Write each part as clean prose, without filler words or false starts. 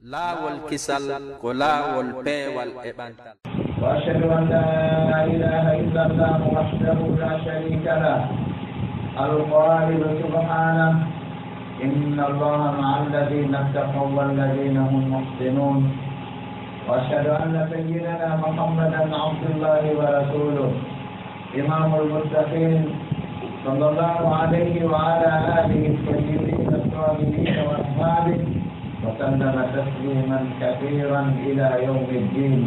laawol kisal ko laawol peewal e ɓantal. وأشهد أن لا إله إلا الله وحده لا شريك له القائل سبحانه إن الله مع الذين اتقوا والذين هم محسنون. وأشهد أن سيدنا محمدا عبد الله ورسوله إمام المتقين صلى الله عليه وعلى آله الطيبين الطاهرين وأصحابه وسلم تسليما كثيرا إلى يوم الدين.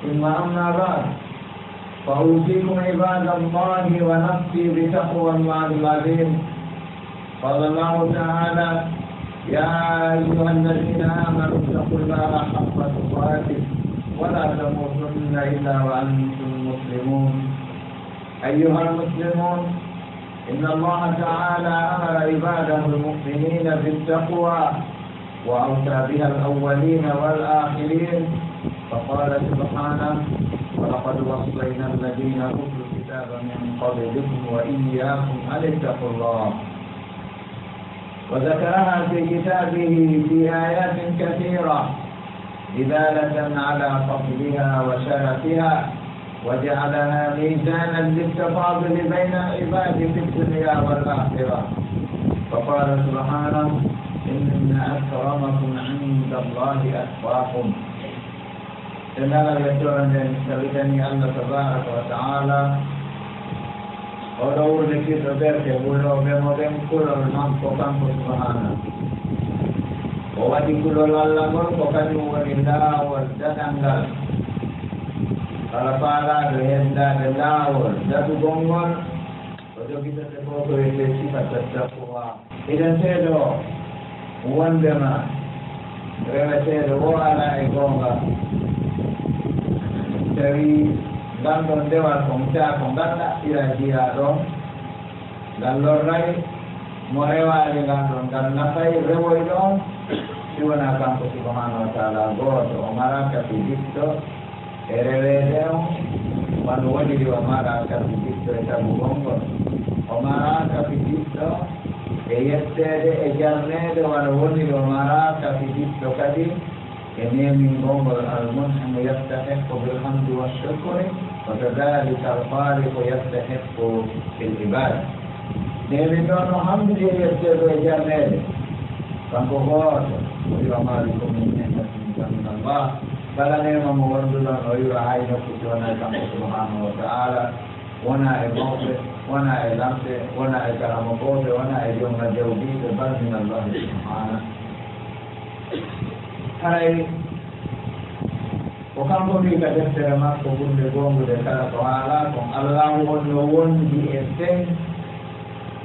ثم أما بعد، فأوصيكم عباد الله ونفسي بتقوى الله العظيم. قال الله تعالى: يا أيها الذين آمنوا اتقوا الله حق تقاته ولا تموتن إلا وأنتم مسلمون. أيها المسلمون، إن الله تعالى أمر عباده المؤمنين بالتقوى وأوصى بها الأولين والآخرين، فقال سبحانه: ولقد وصينا الذين أوتوا الكتاب من قبلكم وإياكم أن اتقوا الله. وذكرها في كتابه في آيات كثيرة دلالة على فضلها وشرفها، وجعلها ميزانا للتفاضل بين العباد في الدنيا والآخرة. فقال سبحانه: إن أكرمكم عند الله أتقاكم. Senarai restoran dan sekalian Allah Tabaraka wa Taala. Orang lekit berke bulo memodem kulo nampo kampo subhana. Wadi kulo Allah gor kokani wanita wadanggal. Para renda delawar datu gongon. Ojo kita tebo ko elesi patatapwa. Idan sedo wandema. Rela sedo wala igonga. Dari gandon dewa kongca kongganda ira dong galorai morewa di gandon dan napai rewoi dong siwana kampu subhanahu wa ta'ala god omara kapidito erewedeo manuwadi di omara kapidito eta mugongo omara kapidito eyestede ejarne de manuwadi di omara kapidito kadi من قوم المنعم يستحق بالحمد والشكر وكذلك الخالق يستحق العبادة. من دون حمد يستحق الجمال. فانقضات وإلى مالكم من نعمة من الله فلا نعم مغرضا وإلى عين فتونا كما سبحانه وتعالى ونا الموت ونا الأمس ونا الكلام قوت ونا اليوم الجوبي بل من الله سبحانه. Hai, orang pun kita terima kubur legong berdekat Tuhan, Allah won di eseng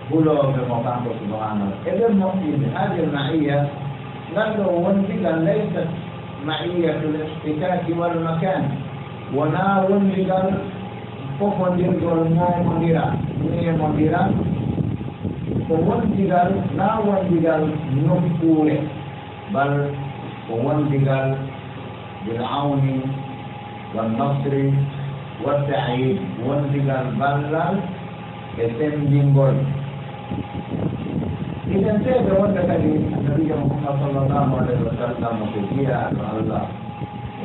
bulo bermakam Tuhan. Itu mungkin ada ma'iyah, lalu won tidak lepas ma'iyah tulistika wal makan, wana won tidak pokok dia golmo mandira, ini mandira, won tidak lawan tidak numpule, bal وانتقال بالعون والنصر والتعيد وانتقال بلال يتم جنبول. إذا انتهت وانتقال النبي محمد صلى الله عليه وسلم وكثيرا الله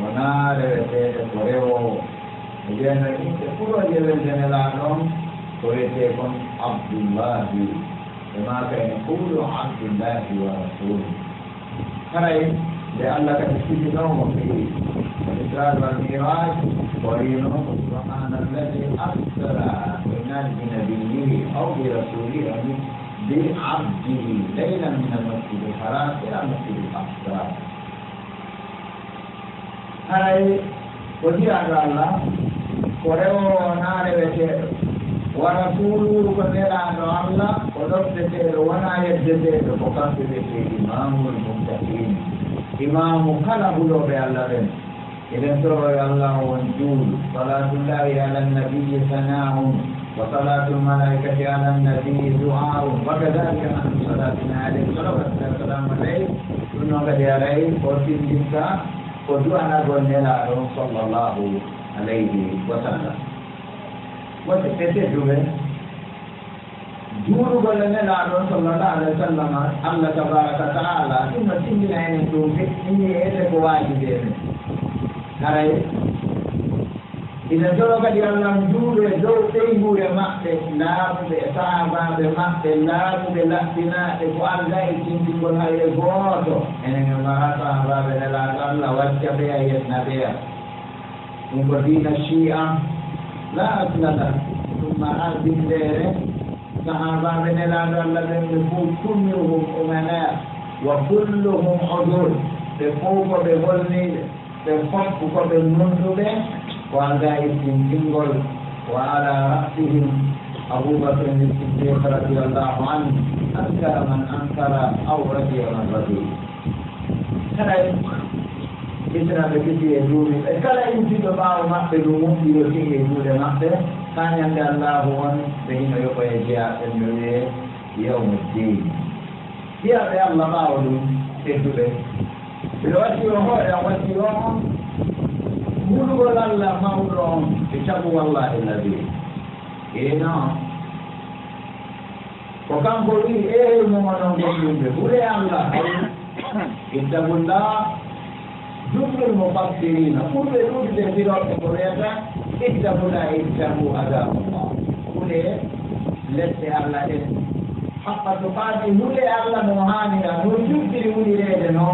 ونال يتهت وريو وجانا انت كل وجه الجنة العالم وريتكم عبد الله كما كان يقول عبد الله ورسوله. خير لأنك تشتري نوم في الإسراء والميراج ورينه سبحان الذي أرسل بنبيه أو برسوله بعبده ليلا من المسجد الحرام إلى المسجد الأقصى. هاي وجه على الله وريو نار بشير ورسوله كنيرا الله ودرس بشير ونا يجدد فقط بشير إمام المتقين. إمام خلق له بالله إذا سرى الله والجود صلاة الله على النبي ثناء وصلاة الملائكة على النبي دعاء وكذلك عن صلاتنا عليه الصلاة والسلام عليه إنه قد عليه وفي جنسا ودعنا قلنا صلى الله عليه وسلم وتتجد جورو بلنا لا صلى الله عليه وسلم الله تبارك وتعالى ثم تندنا إن توفي إني إيه بواجب هاي إذا جرى قد يعلم جورو جو تيجو يمحت لا بصعبة بمحت لا بلحتنا إخوان لا يتنجي كلها يقوتو إنه ما صعبة بلا الله واتبع يتنبيع مبدين الشيعة لا أصل له ثم أرض ديره صحابة من الذين يقول كلهم أمناء وكلهم عدول بفوق بغلني بفوق بالنزل وعلى السنجل وعلى رأسهم أبو بكر الصديق رضي الله عنه أنكر من أنكر أو رضي من رضي Isra begitu ya dulu. Kalau ini juga bawa mak belum dia sini dulu mak deh. Kan yang Allah pun begini yo kaya dia sendiri dia mesti. Dia ada Allah bawa dulu itu deh. Bila orang yang mesti orang mulu Allah mau orang dicabu Allah ilahi. Ena. Kokam boleh mengenang boleh. Boleh Allah. Kita bunda جمل المفسرين كل رجل في رأس قرية اتقوا لا اتقوا عذاب الله كل لست على حق تقاتل كل على موهاننا نرجوك لولي ريدنا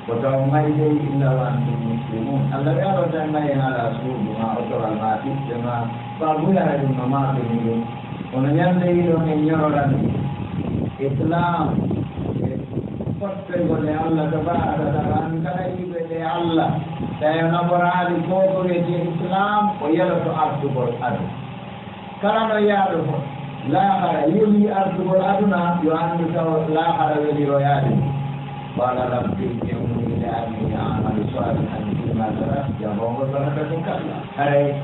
وتوم ما يجي إلا وأنتم مسلمون الله يرى ما ينال أسلوب ما أطر الماتي كما فأقول هذا الممات منه ونجمع من يرى إسلام Forse con Allah tabaraka ta'ala ibede Allah saya nabarali ko di Islam o yala to artu bol adu karano yado la hara yumi artu bol aduna yo andu taw la hara weli royadi wala rabbi yawmi da'ani amal salihan bima tara jabongo baraka tukalla hare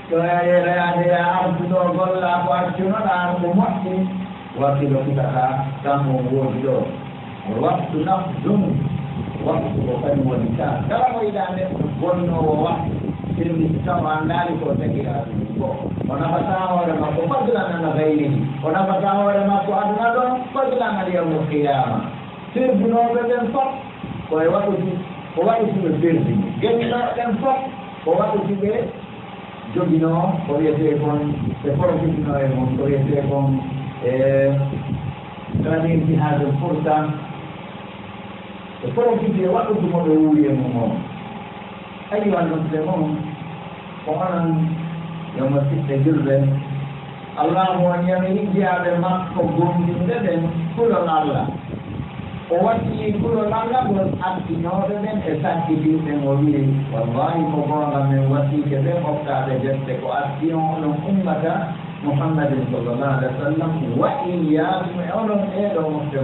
to ya artu do golla ko artuna artu mutti wakilo kita kamu wodo waktu nafdun waktu bukan wanita kalau tidak ada bono waktu film sama anda di kota kita itu mana pasang orang mampu padalan anak ini mana pasang orang mampu anak dong padalan dia mukiam sih bunuh bertempat kau itu berfirman jadi tempat kau itu juga jodino kau itu pun seperti itu pun kau itu pun kami dihadap fursa Kalau kita waktu tu mau berulang ngomong, ayuhan muslimun, orang yang masih terjebak, Allah muanya ini dia ada makhluk bumi dan pulau Allah. Orang ini pulau Allah bukan artinya dan esak hidup yang boleh. Wallahi orang yang wasi kita okta ada jadi ko artinya orang umat Muhammad sallallahu alaihi wasallam wa iyyakum orang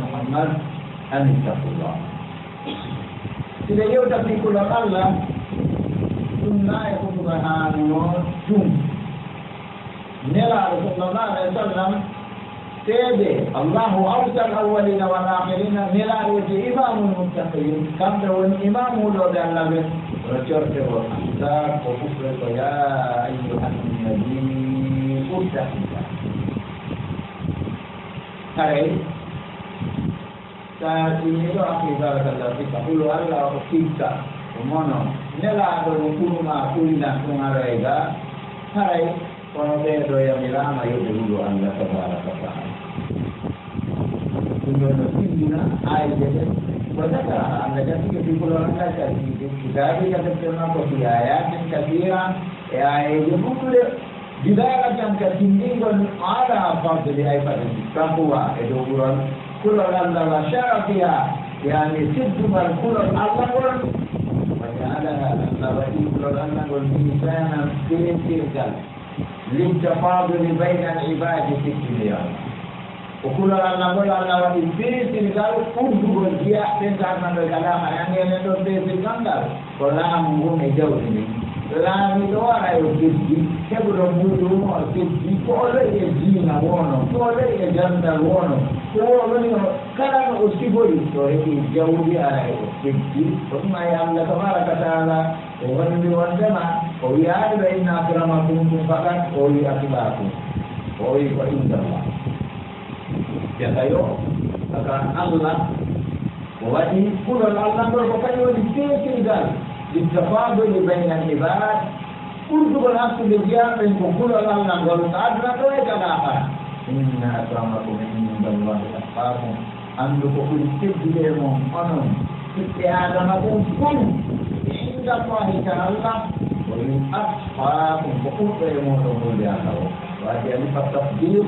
Muhammad anistaqullah. Tidak jauh dari kulah Allah, sunnah itu subhanallah, Nela Rasulullah SAW, Tede, Allahu awsal awalina wal akhirina, Nela itu imamul muttaqin, kamdawun imamul dan labis, Rasul Tewa, Azhar, Kufur, ya ayyuhan nabi, muttaqin. Hai. Saat ini itu akibat dari sepuluh Allah kita, kemono. Nela berumah kuliah mengaraiga, hari kalau saya bilang ayo dulu anda kepada kepada. Kemudian kita air jadi banyak anda jadi sepuluh anda jadi kita ada kerana kosiaya dan kasiran, air jadi Jika akan ketinggian ada apa jadi apa ini? Kahwa itu bukan kulo Allah syarafiah, yani sidumar kulo Allah pun banyak ada lagi kulo Allah pun bisa nantikan lincafadu baina ibadi di dunia. Kulo Allah pun Allah tinggal untuk dia tentang negara yang itu tentang kalau mungkin jauh ini. Lami doa ayo kiti, sebelum mudu mau kiti, boleh ya jina wono, boleh ya janda wono, boleh ya karena uski boleh, so ini jauh dia ayo kiti, semua Allah Taala, orang di wajah, oh ya ada inna akramakum fakat, oh ya akibatku. o wi ko indallah jakayo akan Allah o waɗi kulol Allah ngol ko kañum woni feetirgal littafaduli bayna al ibad ɓurdugol hakkude jeyaɓen ko kulol Allah ngol ko aduna ɗo e galaha inna akramakum indallahi atqakum andu ko ɓuri teddude mon onon ɓiɓɓe adama ɓen fof indallahi ta Allah o wi atqakum ko ɓurɗo e moɗon hulde Allah o waati alifa tafdir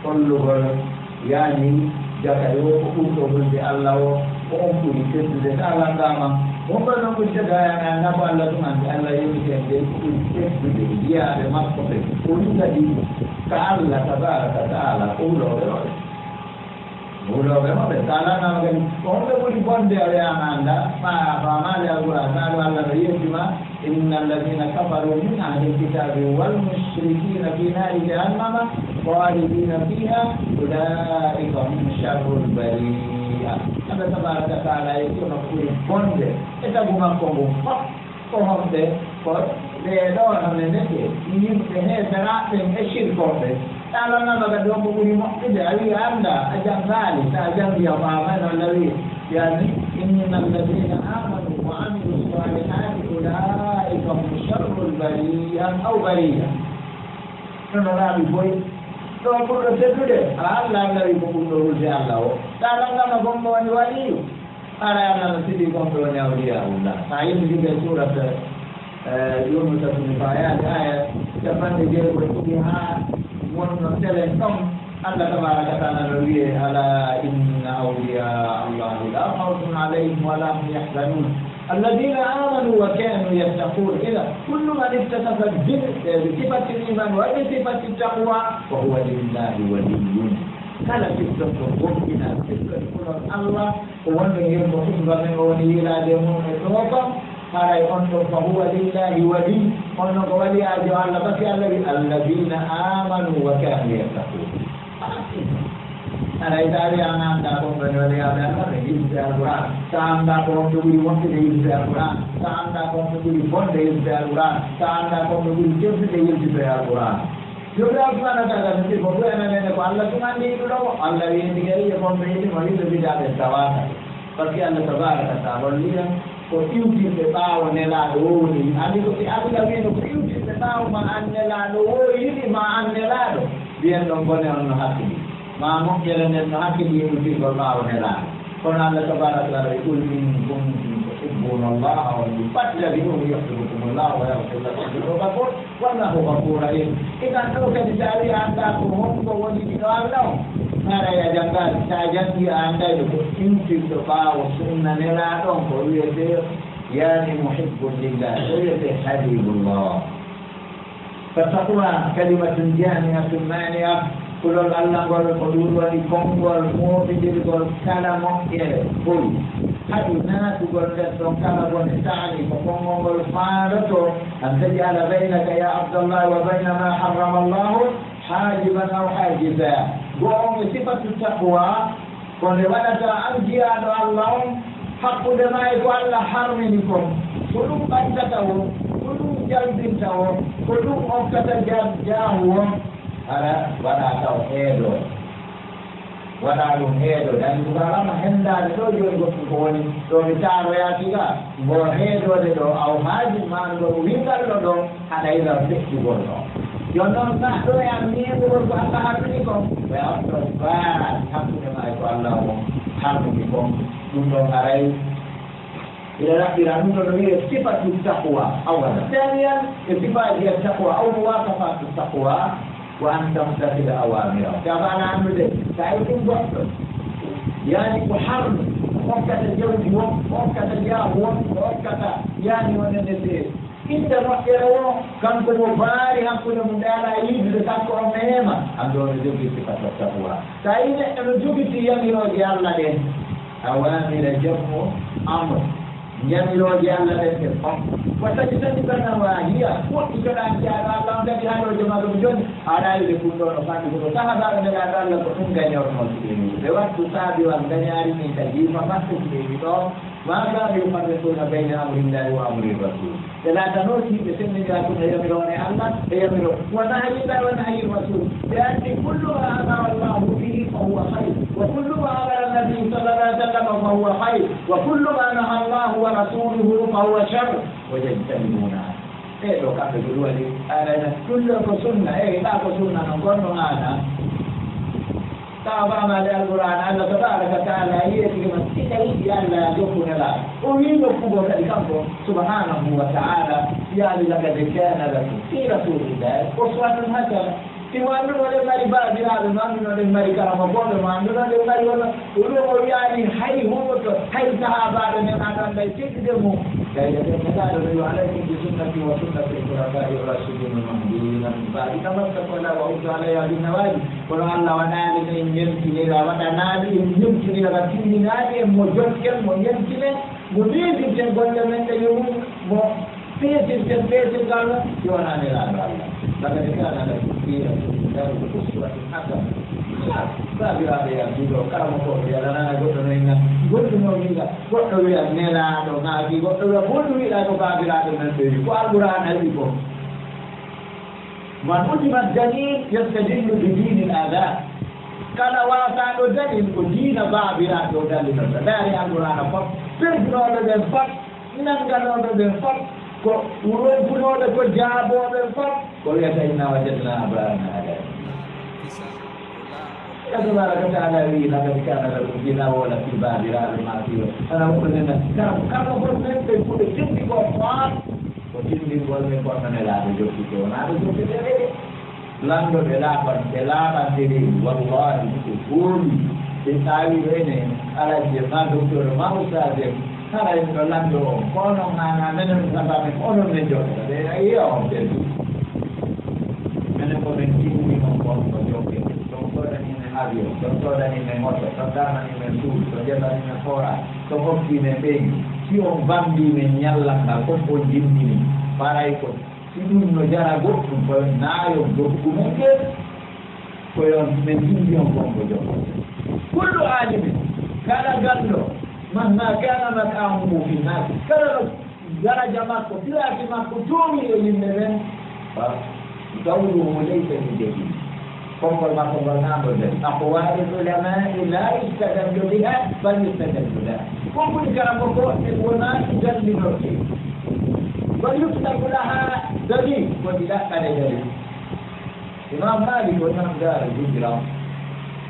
hollugol yani jakayo ko ɓurɗo hulde Allah o ko on ɓuri teddude so Allah ngama wonɓe noon ɓuri teddayana nafo Allah ɗum andi Allah yewiten ɓe ko ɓuri teddude jiyaɓe makko ɓe o wi kadi ka Allah tabaraka taala ko wuloɓe oɓe wuloɓe moɓe so alanama kadi wonɓe ɓuri bonde o wiyama anda ma famade alquran naɗo Allah no yettima inna alladina kafaru min ahli lkitabi walmushrikina fi nari jahannama khalidina fiha ulaika hum sharru lbariya Allah tabaraka taala yettono ɓuri bonde e tagu makko ngu fof ko honɓe ko ɓeɗo none ndeke yimɓe heeseraɓen e shirkoɓe Allah nama kadi wonko ɓuri moƴƴude a wi anda a jangali sa jangi a famani Allah wi yani inna alladina amanu wa amilu salihati ulaika hum sharru lbariya aw bariya nono laaɓi boyi ɗo ɓurɗo teddude Allah Allah wi ko ɓurɗo hulde Allah o sa Allah nama gonɗo woni waliyu ara Allah no siɗi gonɗo woni awliyaullah sa yimɓe jigue surat Yunus ibn Bayat aya capanɗe jeegoy ɗiɗi ha wonno telen ɗon Allah tabaraka taala no wiye ala inna awliya allahi la khawfun alayhim wa la hum yahzanun alladina amanu wa kanu yattaqun ila kullu man ittasafa bisifati liman wa bisifati taqwa fa huwa lillahi waliyyun kala fiɗɗon ko goɗɗina fiɗɗon kulon Allah ko wonɗo yirgo hutba men o woni yilade mum e ɗo kam haray on ɗon fa huwa lillahi wali on ɗon ko waliyajo Allah basi Allah wi alladina amanu wa kanu yattaqun aray sa wi an anda kon ɗon waliyaɓe Allah ɓe yimɓe alquran sa anda ko on ɗo ɓuri wontude yimɓe alquran sa anda ko on ɗo ɓuri bonde yimɓe alquran sa anda ko on ɗo ɓuri jeftude yimɓe alquran jogaa subhanahu wa taala no ɓi ko ɗuenanene ko Allah ɗum anndi yiɗuɗomo Allah wiyndi kadi e kon ɓe yiɗimo yiɗo bidaɓe tawata par ce que Allah tabaraka taala on wiya ko iwtirɓe ɓaawo nelaaɗo wowni andi ko Allah wiyno ko iwtirɓe ɓaawo ma an nelaaɗo woyiɗi ma an nelaaɗo mbiyen ɗon bone on no hakkili ma moƴƴere nden no hakkili iwtirgol ɓaawo nelaaɗo kono Allah tabaraka taala wi qul in kuntum tuhibbuna allaha wa fattabi'uhu yuhbibkumu llah wa yaghfir lakum dhunubakum wallahu ghafurun rahim ikan ɗo kadi so a wi a annda ko honko woni ɗiɗo Allah o haray a janngaani so a janngii a anndayɗo ko iwtirɗo ɓaawo sunna nelaaɗon ko wiyete yani muhibbun lillah ko wiyete habibullah fattaqwa kalimatun jamiatun mania kulol Allah ngol ko ɗum woni konngol mooɓidirgol kala moƴƴere ɓuri haɗi naatugol nden ɗon kala bone taani ko konngol ngol faandoto an tajala baynaka ya abdallah wa bayna ma harrama allahu hajiban aw hajiba goongo sifatu taqwa ko nde waɗata an jiyaaɗo Allah on hakkude ma e ko Allah harmini kon ko ɗum ɓattata o ko ɗum jalbinta o ko ɗum okkata jaahu on ara waɗa taw heeɗo waɗa ɗum heeɗo dani ɗum alama henndaade ɗo joni goɗɗum ko woni ɗo mi taaroyatiga ngo heeɗode ɗo aw haaji ma ɗo wingalɗo ɗo haɗa ila feccugol ɗo jon noon sa ɗo e an miegugol ko Allah harmini kon ɓe onɗo baat hakkude ma e ko Allah o harmini kon ɗum ɗon aray ila raɓɓira ɗum ɗo no wiye sifatu taqwa awala thaniyan e sifaji taqwa aw muwafaqatu taqwa wa an tamtasila awamira kabana andude sa yi ɗum goɗɗo yani ko harmi hokkata jawdi won hokkata jaahu won hokkata yani wonende seeri inda moƴƴere o kanko mo baari hakkude mum ɗaala yiidude kanko o meema annde ono jogii sifata taqwa sa yi neɗɗo no jogiti yamirooje Allah ɗen awamira jammo amre yamirooje Allah ɗen ɓe fof ko tagi tagi bana wahiya woɗɗi joɗaani jaaɗo Allah on kadi haɗoje maɗo mo joni aɗa yiɗe ɗum ɗo no fanɗi koto sahabaɓe ndelaaɗo Allah ko ɗum gañornoo so ɓe wattu saabiwal gañaari min ka jiima maɓɓe so ɓeewi ɗo ما كانوا يفرقون بين أمر الله وأمر الرسول لا تنوتي بسن جاكم يمرون الله يمرون ونهي الله ونهي الرسول لأن كل ما أمر الله به فهو خير وكل ما أمر النبي صلى الله عليه وسلم فهو خير وكل ما نهى الله ورسوله فهو شر ويجتنبونها لو كان يقولوا لي أنا كل سنة لا سنة نقول أنا طبعا على القرآن الله تبارك وتعالى يكلم كتير يلا يكون لا ومين يكون ذلك سبحانه وتعالى يا لقد كان لكم في رسول الله أسوة حسنة Tiwanu oleh mari bagi lalu manu oleh mari kalau mau manu oleh mari orang ulu yani hai hut hai sahabat yang akan baik demu dari kita dari alaikum bisunnati wa sunnati al-khulafa'i ar-rasyidin al-mahdiyyin min ba'di kama qala wa ta'ala ya binawali qala Allah wa nadi min yamkini la wa nadi min yamkini la kini nadi mojokkel mo yamkini mudin din golle men yumu mo pesin kalau jualan Allah Lagi kan ada kira dari sesuatu apa? Tapi ada yang juga kalau mau jalan ada orang yang bodoh yang nela atau ngaji bodoh atau bagi ada nanti. Al-Quran itu. Manusia jadi yang sedih begini ada. Kalau wasa itu jadi begini bagi ada dari Al-Quran apa? Perjuangan dan fak, nanggal dan fak. Ko urun puno ko jabo dan fak ko ya inna wajadna abana ada ya subhanahu wa ta'ala la kana lakum dina wala tibadira al-ma'ti ana mukunna kamu bermente ko jinni ko fak ko jinni ko me ko manela do ko na do ko dele lando dela diri wallahi uli ditawi bene ala jema doktor mausa de Cara itu lando, kono mana menurut sampai kono menjauh, iya om jadi. Menurut komentar ini mengkon menjauh, contoh dari mengalir, contoh dari mengotor, contoh dari mensul, contoh dari mengora, contoh di membeng, si om bambi menyalang nak kompon jini, para ikut, si dulu nojara gok, kompon nayo gok kumengke, koyon menjadi om menjauh. Kudu aja ni, kalau gando. Mana kana makamu fi nas kana daraja mako kila kimakutumi yenyewe dawlu mulaysa bihi komol mako ngambo dan aqwal ulama ila istadallu biha bal istadallu biha komol kana mako ibuna jalli roki bal yustadallu laha jadi ko tidak ada jadi Imam Malik wannan da hijra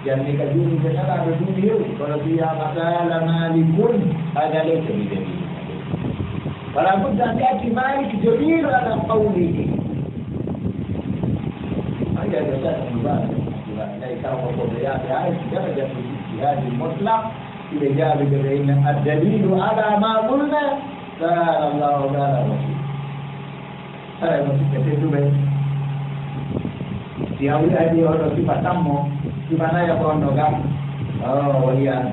yang dikajuni secara berdua kalau dia masalah malikun ada lagi jadi. Kalau pun jangan dia malik jadi dalam qawlihi. Ada dasar juga. Dari kalau dia dia jadi mutlak tidak jadi dengan ad-dalil ala ma qulna la Allah ta'ala rasul. Saya mesti itu baik. Dia ada orang sifat tamu di mana ya kono kan oh iya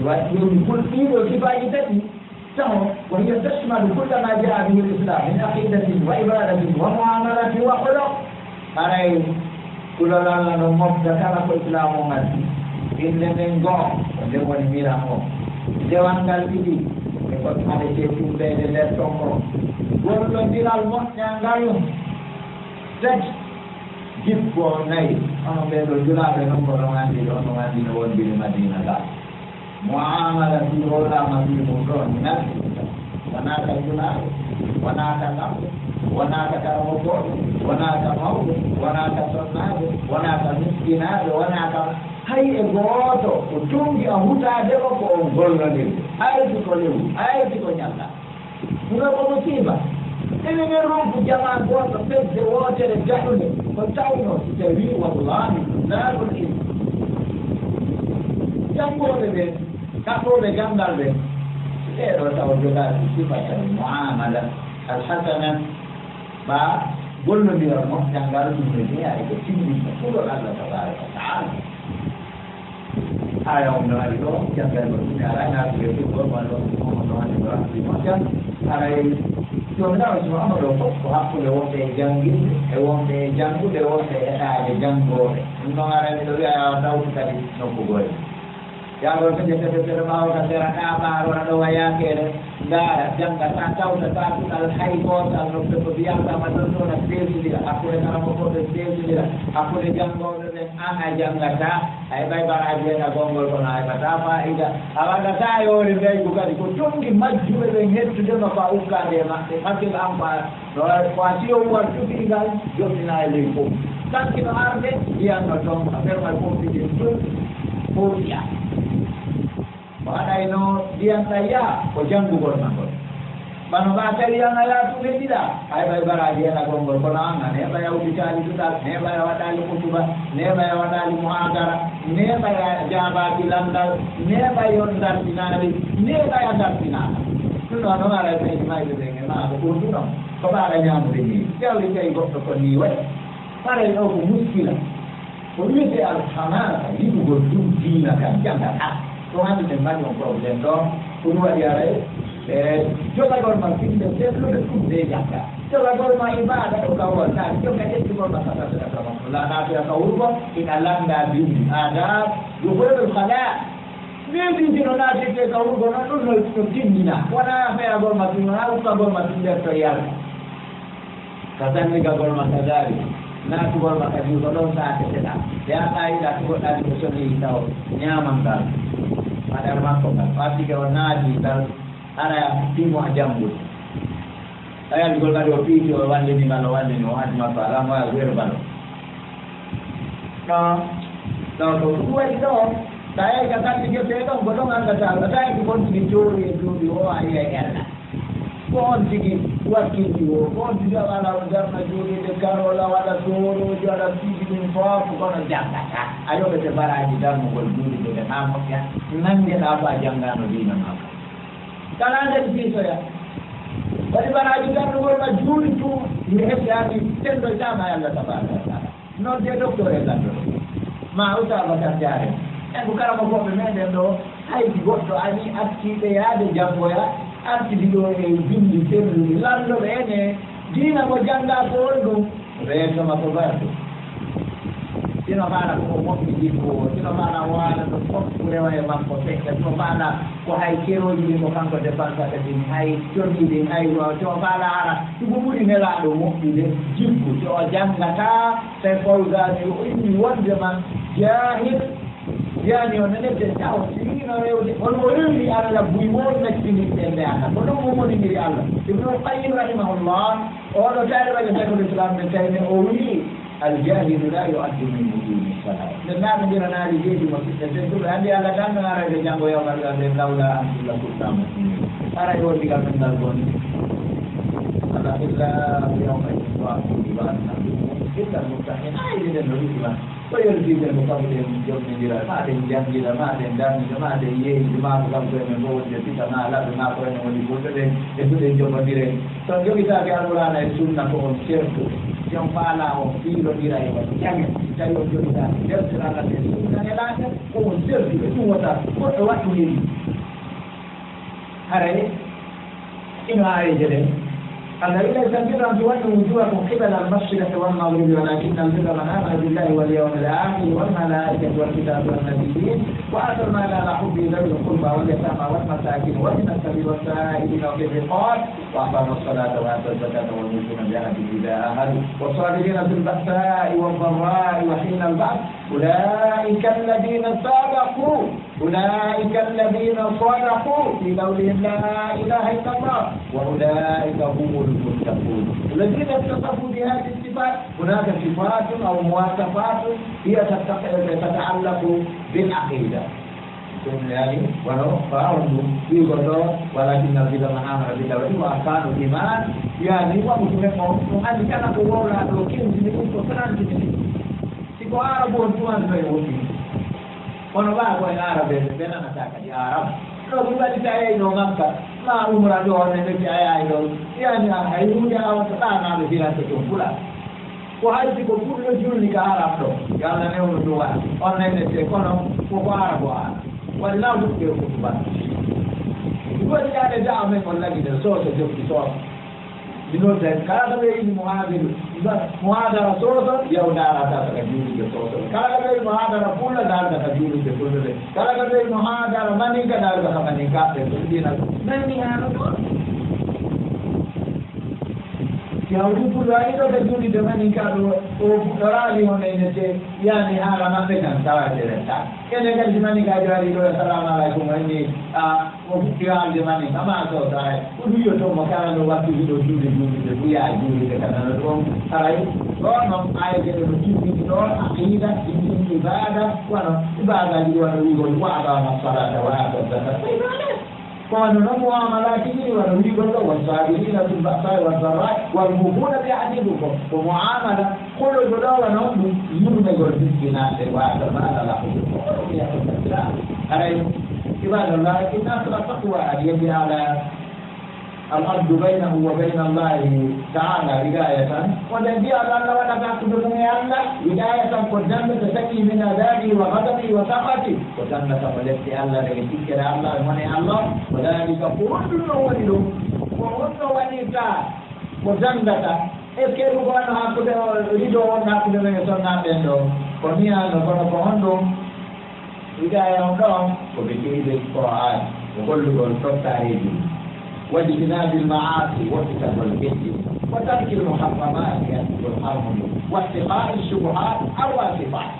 buat pun itu sifat kita ni tahu wahia tasma kull ma jaa bihi al-islam min aqidati wa ibadati wa muamalati wa khuluq arai kulala no mok dakala ko islam ngati inne mengo de woni miramo dewangal idi e ko ade je tumbe de der tombo gordo dilal mok nyangal tek Jipko nai, orang betul juga dengan orang di luar di Madinah lah. Muamalah di orang masih mudah, nak, mana kajulah, mana kalam, mana karamokor, mana kamau, mana kasonad, mana kamiskinad, mana kam. Hai egoto, ujung dia huta deko ko gol lagi. Ayo tu nyata. Mula musibah. Ini rumpu jangan buat tempat dewa jadi jahul. Percaya jadi wallahi la boleh. Jangan boleh tak boleh gambar deh. Saya tahu juga sifat muamalah al-hasanah. Ba boleh dia mau jangan dunia itu tinggi betul Allah Taala. Ayo mendengar itu jangan berbicara nanti itu malu ngomong macam hari Sebenarnya semua orang aku lewat janggi, lewat janggu, lewat ada janggo. Untuk orang itu dia tahu tadi nopo gol. yago to jete tere bawo ta tera ka baro na do waya kere ngara janga ta taw ta ta al haybo ta no to biya ta ma to na sesi dira akure na mo ko sesi dira akure jango de anga janga ta ay bay bara je na gongol ko na ay bata fa ida awaga ta yo re be ko ko tongi majjube be hettu de ma fa ukka de ma e hakil amba do ko atiyo war tuti gal jomina le ko kan kino arde dia no dom afer mal ko ti tu poria Mana ino dia saya jangan gol nangol. Bano baca dia ngala tu tidak. Ay bay bara dia na gol konanga ne bay au bicara itu tak ne bay wadali kutuba ne bay wadali muhadara ne bay jaba bilandal ne bay ondar dinari ne bay andar dinari. Tu no ngara pe mai de na ko tu no. Ko bara nyam ni. Kau lihat ikut ko ni we. Para ino ko muskila. Ko ni se al hamana itu gol tu dina kan jangan Tuhan menyembah yang problem tu, kedua dia coba kalau masih dia belum sudah jaga. Coba kalau mau ibadah atau kawan, coba kita cuma masalah sudah kawan. Lana dia tahu pun, in alam nabi ada dua berkala. Ni di sini nanti kita tahu kalau tu nol tingginya. Wana apa kalau masih mana, kalau masih dia terlihat. Katanya kalau masih dari. Na tu kalau masih di kolong saat kita, dia tahu dah tu kalau di sini tahu nyaman kan. Ada makonan, pasti kalau nadi dan ada timu ajambu. Saya juga kalau video wan ini kalau wan ini wan masalah mah verbal. No, dua itu saya kata dia itu golongan kata saya pun dicuri itu ayah. Pon sigi buat video, pon juga kalau dah majuri dekat orang ada suruh juara sigi info, bukan jangan. Ayo kita barang kita mau berdiri dengan apa ya? Nanti apa jangan lebih nama. Kalau ada di situ ya, bagi barang kita mau berdiri tu, ini jadi cendol sama yang kita bahas. Non dia doktor ya kan? Mau tak baca cari? Bukan mau komen dia tu, hai buat tu ani aksi dia ada jambu ya. Anti video ini jadi lalu ini dia mau janda poldo mereka mau bantu sino mana ko mo diko sino mana wala to ko kurewa e mampo teka sino mana ko hay kero ni mo kanko de panka de ni hay torni de hay wa to bala ara tubu muri mela do mo de jikko to janga ta se ko ga ni wonde man jahil yani onelete tawo sini na rewo on woni alla buiwon na sini tembe ana ko mo mo ni alla ibnu qayyim rahimahullah o do tare ba shaykhul islam bin taymiyyah o wi al jahil la yu'addu min wujudi salat dan na ngira na ri jeji mo tentu andi alla dan na ra de jango yo mal de laula amilla kutam ara yo diga mental gon ala illa yawma yuswaqu bi ba'd kita mutahin ai de no diba so yo diga mo pa de jom ni dira ma de jangi la ma de dan ma de ye di ma ko ko me bo de kita na ala na ko no di ko de itu de jom dire so yo kita ke alura na sunna ko on certo jom pala o filo dira e jangi kita yo yo kita der sira la de sunna la ko on certo ko wata ko e watu ni hare ino ay jere الذين يستنكرون تولوا وجوهكم قبل المشرق والمغرب ولكن البر من آمن بالله واليوم الآخر والملائكة والكتاب والنبيين وآتوا المال على حبه ذوي القربى واليتامى والمساكين وابن السبيل والسائلين وفي الرقاب وأقاموا الصلاة وآتوا الزكاة والمؤمنون بعهدهم إذا عاهدوا والصابرين في البأساء والضراء وحين البأس أولئك الذين صدقوا في قولهم لا إله إلا الله وأولئك هم المتقون الذين اتصفوا بهذه الصفات هناك صفات أو مواصفات هي تتعلق بالعقيدة يعني ولو فأرضوا في قدر ولكن الذين آمنوا بالله وكانوا إيمان يعني ومسلمون أن كان قولا لكن سنين وسنان سنين سيكو عرب وانتوان سيوتي ونبقى كوين عرب بينا نتاكا دي عرب لو بيبالي تأيي نو مكة ما umrah doon na nagkaya idol yan ay umuya ako sa tanah sila sa tumpula ko hay si ko pulo juli ka harap do yalla ne uno duwa online ne kono ko harap wa wala bu ke ko ba ko ya ne da me kon lagi de so so joki so dinota kala ɓe ini muhadiru muhadara soto yaw darata taka juulude soto kala ɓe muhadara pulla darata ka juulude fullude kala ɓe muhadara maninka darata ka maninka ɓe so ɗina nani hano ɗo yawdi pullo ayi ɗo ka juulide maninka ɗo o ɗorali honenete yani haala maɓɓe tan tawaderenta ene kadi manikajo ari ɗo assalamu aleykum wanni o fuɗɗi haalde maninka ma sota hay o ɗuyotomo kala no wattude ɗo juude juulide ɓuya juulide kanano ɗon aray ɗon noon ayeteɗe no timmini ɗon aqida ɗin ibada wono ibadaji ɗi wano wigol waɗama salata wa atodata kono noon muamalati ɗi wano wigol ɗo wasabirina bil ba'sai waddarrai walmufuna bi ahdikum ko muamala kologo ɗo wano ɗum yurmegol miskinaɓe wata mala lahude ko wiyatoa aray ibadallah inna asra taqwa an yaji ala العبد بينه وبين الله تعالى ولاية ودنجي الله ولا تعبد من الله ولاية قدمت تسكي من عذابي وغضبي وسخطي وجنة فلسي الله لكتكر الله من الله وذلك قرد ولد وقرد وليكا وجنة ekeru kono hakkude rido on hakkude men sonnaɓe ɗo ko niyano kono ko honɗum wigaya on ɗon ko ɓe keide ko an ko gollugol tottareji واجتناب المعاصي وارتكاب الجد وترك المحرمات والحرم واتقاء الشبهات الواسطات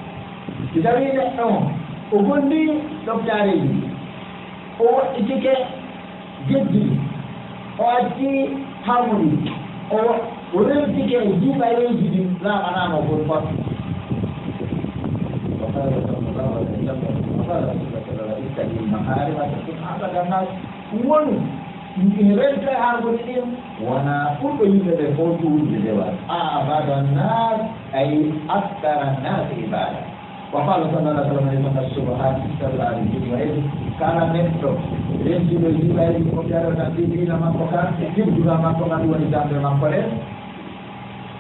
تدرين النوم وقل لي دكتوري واتك جدي واتي حرمي ورمتك جيب عليه لا منام وقل فصل وقال صلى الله عليه وسلم وقال صلى الله عليه وسلم المحارم وتكون هذا الناس rente hargol ɗin wona ɓurɗo yimɓeɓe fo juulde dewal abada nnas ay aktara nnas ibada wa qala sallallah sallam aleykum assubahat sallallahu alaihi wa sallam kala neɗɗo rentiɗo yiɓayri ko ƴarata ɗiɗina makko kan jibduga makko kan woni dambe makko ɗen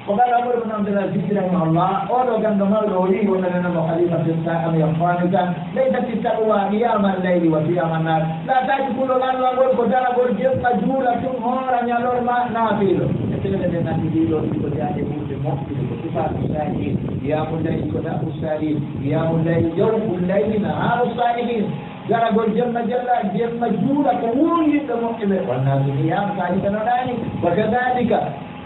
وقال عمر بن عبد العزيز رحمه الله أولو كان دمار لولي ومن خليفة الساحة يقال ليست التقوى قيام الليل وقيام النار لا تأكل الآن وقل قدر قل جبت جولة مهورا يلور ما نافل يتلقى لنا تديلو يقول يعني قلت مؤمن وصفات الساهلين قيام الليل قدام الساهلين قيام الليل يوم الليل نهار الصالحين جرى قل جمع جولة كمولي مؤمن والناس قيام ذلك نراني وكذلك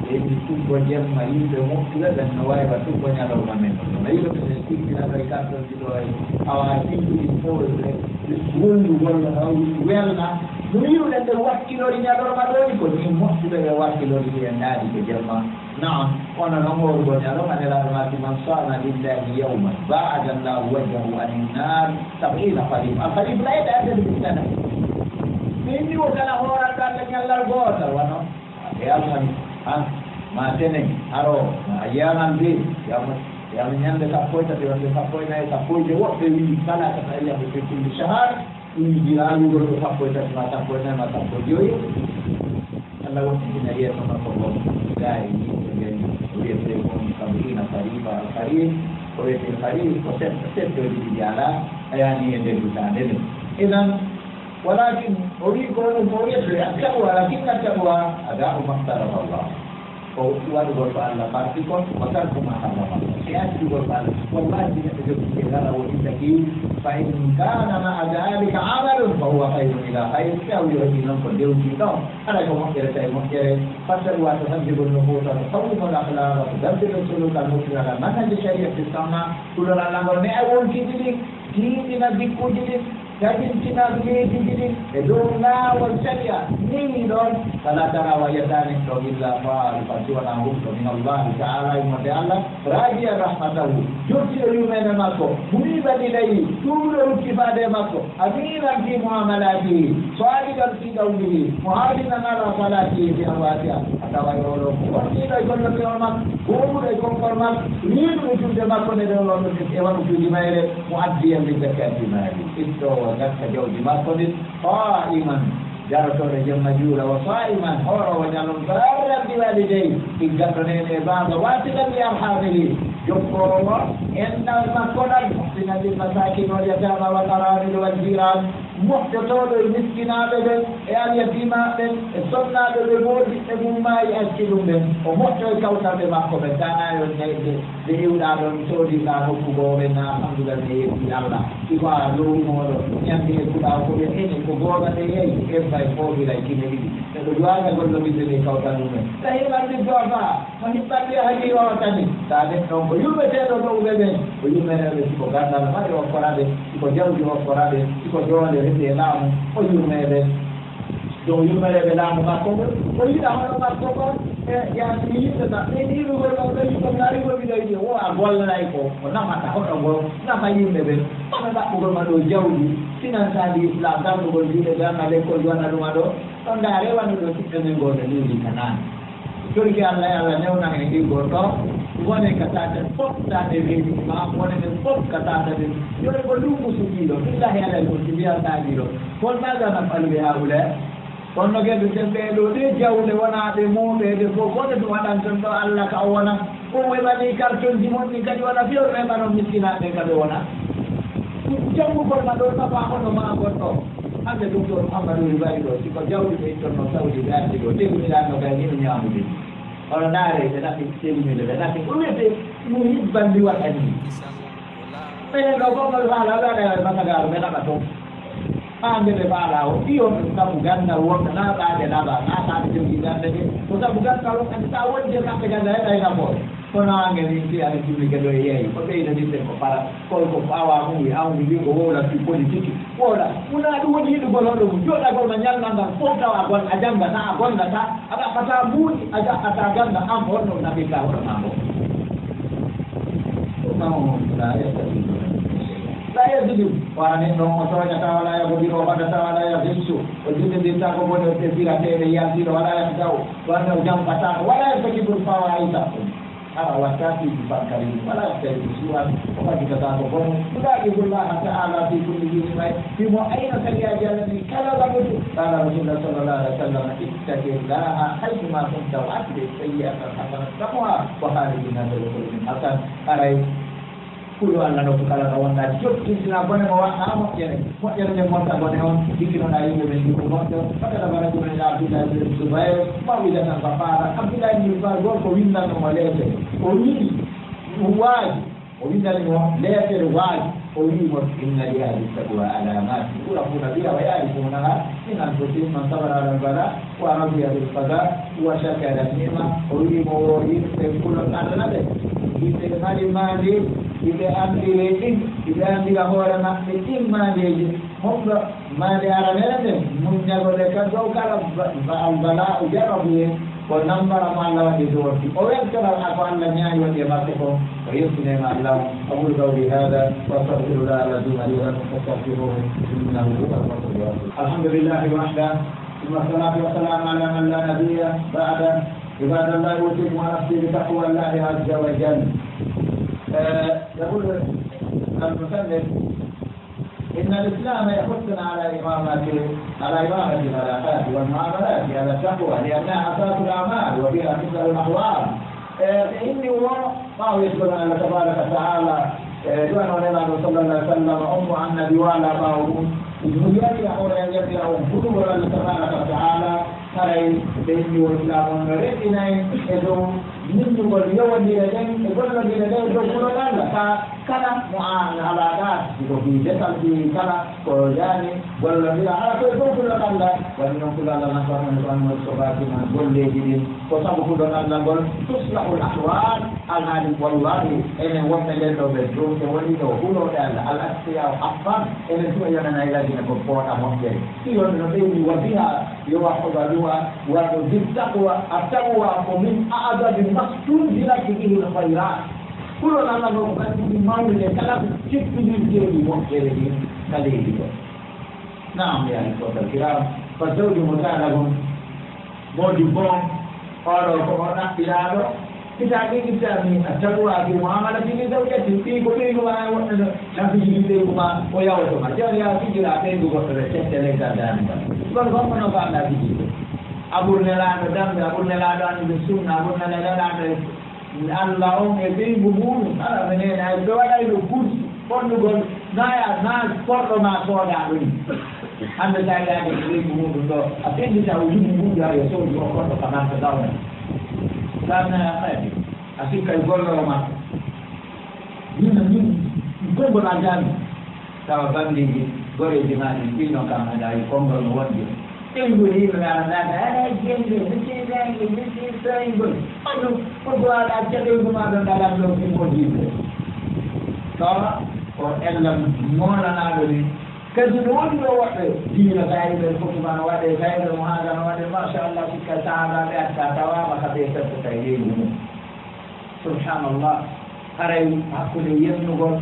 ini tubuh yang mayu demo sudah dan nawai batu banyak orang main. Mayu tu mesti kita berikan sesuatu awal itu info itu semua luar well na. Mayu dan terwakil orang yang orang malu itu semua sudah terwakil orang yang ada di Jerman. Nah, orang nomor banyak orang adalah mati mansana lillahi yawman. Ba'adallah wajhahu anin-nar sab'ina qalib. Al-qalib lain ada di sana. Ini bukan orang yang largota, wano. Ya matene aro ayanan bi yang nyande sapoi tapi wonde sapoi nae sapoi de woɓɓe wi kala kata yaɓe ɓe kulli sahar ɗum jiralugol ɗo sapoi tati ma sapoi nayi ma sapoi joyi allah wontitina yeeso makko on gayi yimɓe ɓen wiyete on sabrina kariba al karim ko wiyete karib ko seddoji ɗiɗi ala ayani e nder dutande ɗen idan ولكن أريد أن أقول التقوى لكن التقوى أداء ما اختاره الله فوقوا دغور الله بارتيكون وترك ما حرم الله سيأتي دغور الله والله إذا تجد كذا وإنتكي فإن كان مع ذلك عمل فهو خير إلى خير أو يهدي نقل ديوتي دون أنا كمؤثرة مؤثرة فسروا تهذب النفوس وتصوف الأخلاق وتدبر السلوك المسلم على منهج الشريعة السنة كل الأمر ما أقول كذلك ديننا ذكر جديد لكن كنا بيجي بدوننا والشريعة نيرون فلا ترى ويدان إلا فالفتوى من الله تعالى يمد الله راجي رحمته يرسل يومين مكو منيبا إليه طول الكفاد مكو أمينا في معاملاته صادقا في قوله محافظا على صلاته في أمواته أتوا يقولون وكيلا يقول لك يومك قوموا يكون فرمك ريد وجود مكو ندرون إيوان في جماعه مؤديا لزكاة ماله وذلك جوز مصر قائما جرسون جمع جولا وصائما حورا وجعلهم فرارا بوالديه إن جفرين بعض واسلا بأرحامه جبر الله إن المكونا المحسنة للمساكين واليتامى والأرامل والجيران moƴƴotooɗo e miskinaaɓe ɓen e alyatimaɓe ɓen e sonnaaɓe ɓe moodi e mummaayi acci ɗum ɓen o moƴƴo e kawtanɓe makko ɓe danayo neyde ɓe iwɗaa ɗon soodiɗaa nokku goo ɓen alhamdulillah ne yetti allah iko a lowimooɗo ñamdi e kuɗaa ko ɓe ene ko gooɓate yeyi ebba e foofira e kine ɗiɗi eɗo duwaga gollomide ɗe kawtan ɗumen so heɓanni joofa mo hiɓɓanɗe haali o tani sa den ɗon ko yumɓeteeɗo ɗowɓe ɓen ko yummeneɓe siko gandal maɗe hokkoraɓe siko jawdi hokkoraɓe siko joonde rete e laamu o yummeɓe dow yummereɓe laamu makko ngol o yiɗa hono makko kon e yaasi yimɓe ma ɓe ɗiɗugol ɗo ɗo yimɓe mi ari gomi ɗo yiɗi o a gollay ko ko nafata hoɗo ngol nafa yimɓe ɓen ono ɗaɓɓugol ma ɗo jawdi financadi islam darnugol juuɗe ɓe anna l'école wana ɗuma ɗo ɗon nda rewani ɗo siɗɗomen ngol no liwli kanani torki allah e allah newnan e ɗigol ɗo wone ka tata fof tade reedi ma wone men fof ka tata ɗen yone ko lumbu sugiiɗo billahi alay ko si mbiyantaɗiɗo kon maga nafaluɓe hawle kono gueɗe temɓe ɗo ɗe jawle wonaɓe muuɗede fof wone ɗum waɗan ton ɗo allah ka o wona o weɓani carton ji mon ɗi kadi wona fewre ɓeɓanon miskinaɓe kaɓe wona jangugol ma ɗo nafa hono ma gonɗo hande docteur Mouhamadou Ribayi ɗo siko jawdi ɓe ittonno sawdi ɓe ardi ɗo tegumiɗanno kay ni no ñamude hono naare ɓe nafi tegumide ɓe nafi ɗumete ɗum hibbandi waɗani ɓenen ɗo gomol faala waɗa masagaru ɓe naɓa toon hande ɓe faala o ɗiyon ɗum sabu gandal wonɓe naɓaɗe naɓa naɓaɗe jogi gande ɗe ko sabu gandal on andi sa woni je kamɓe ganda heɗay nafoore kono ange min fi ani jumlige ɗo e yeeyi ko ɓeydanirɗen ko para kolko awa muwi awdi ndi ko wowla fi politique wowla wona ɗum woni yiɗugol hoɗo mum joɗagol ma ñalngal ngal fof taw a gon a janggata a gongata a ɗaɓɓata muuɗi a jaɓɓata ganda an ko honno nafirta hoɗo ma ngo la yesidi wani ɗon o toñata wala yagodiro o waɗata wala yahinsu o jindindirta ko bone o tefirateɗe yaltiɗo wala yah gaw wanne o jampata wala yeftakibol fawa ayta ara wattatiɗi bakkari wala yeftaki suwan o fajitata ko bono ɗuɗaɗigullaha taala fi kulli dini may fimo ayna tagiyaji allani kala lamutu qala rasulullah sallallah alih wa sallam ittaqillaha haysuma kunta wa atbi sayyi'atan hasanatan tamuha wa khalidi nasa bi khuluqin hasan aray kuɗo allah ɗo ko kala ka wonɗa jottintina bone mo waɗa moƴƴere nde monta bone on jikkinoɗa yimɓe ɓen ndi ko moƴƴo waɗata bana ɗumen abdoulahi bin soubayr mawida tan ko faala abdoulahi bin soubayr goto ko windannomo leetere o wiɗi ɗum waaji o windanimo leetere waaji o wimo inna li ahli taqwa alamati ɓura funa biya wa yarifunaha in anfusihim man sabara ala albala wa radiya bil qada wa shakara nima o wimo o yimɓe kulon allah ɓe yimɓe mari mandi yimɓe andire ɗin yimɓe andira hoore maɓɓe ɗin mandeji homɗo mande aranede muñagode ka dow kala albala o jarabuye ko nambara mo allah waɗi doorti o weltoral ako allah ñaayi waɗi e maɓɓe ko o yettinema allah aqulu qawli hada wa astaghfirullah alazim li wa lakum fastaghfiruhu innahu huwa al-ghafurur rahim alhamdulillahi wahda ثم الصلاة والسلام على من لا نبي بعده عباد الله أوصيكم ونفسي بتقوى الله عز وجل يقول المسلم إن الإسلام يحثنا على إمامة العلاقات والمعاملات على التقوى لأنها أساس الأعمال وبها تبدأ الأحوال فإني الله يذكر الله تبارك وتعالى دون ونبي صلى الله عليه وسلم أم عن نبي وعلى باوهم جمهوريات أمور أن يبدأهم كتب الله تبارك وتعالى haray ɓe ñiwonɗamon no reɗɗinayi e dow nindugol yowodire ɗen e gollodire ɗe dow kulol allah ka kala mo an alaɗa ko fi desal fi kala ko yani gollodira ala koye dow kulol allah wani noon kulol allah nafamen wanno sobatima golleji ɗin ko saabu kulol allah ngol tuslahul ahwal alhaali wallahi enen wonɓe nden ɗo ɓe dow e woni ɗo huuloɗe allah al astiya o affan enen tuma yonanayi ladina ko pooɗa moƴƴere si yon no ɓeyni wa biha yowahoɓaɗum وبالتقوى التقوى ومن أعظم مقصود به الخيرات كل ما نقول من مولد كلام شفت من جيل مؤثره كليه نعم يا إخوة الكرام فالزوج مطالب موجبون قالوا كما نحن kita ni ataqwa fi muamalati zawjati fi kulli wa la fi jilide kuma o yawo to ma jariya fi jira te go ko recette le gadani ko ko no ba la fi abul nelado dambe abul nelado an bi sunna abul nelado Allah on e be bubun ala menena do wala do kursi pondugol naya na porto ma soda dum hande sa yaade leydi muɗum ɗo a fendita o yimi mbuuja yo sowdi o koɗɗo kamanta gawna gawna ɓayde a sikka e golloro makko min konngol jami tawa bandiji goreji maɗi ɗino kam aɗa e konngol no wonde ɓeygol yimɓe aɗaɗa aɗa jende misiɗange misiɗoygol ɗum foto aɗa caɗoygo maɗo ngaɗan ɗo fimol yimɓe tawa ko ellam molanaɗo ni kadi no woni ɗo woɓɓe diina tawiɓe fotima no waɗe tawiɓe mo haga no waɗe machallah sikka sahabaɓe atta tawama haɓe fettata e leydi mum subhanallah haray hakkude yennugol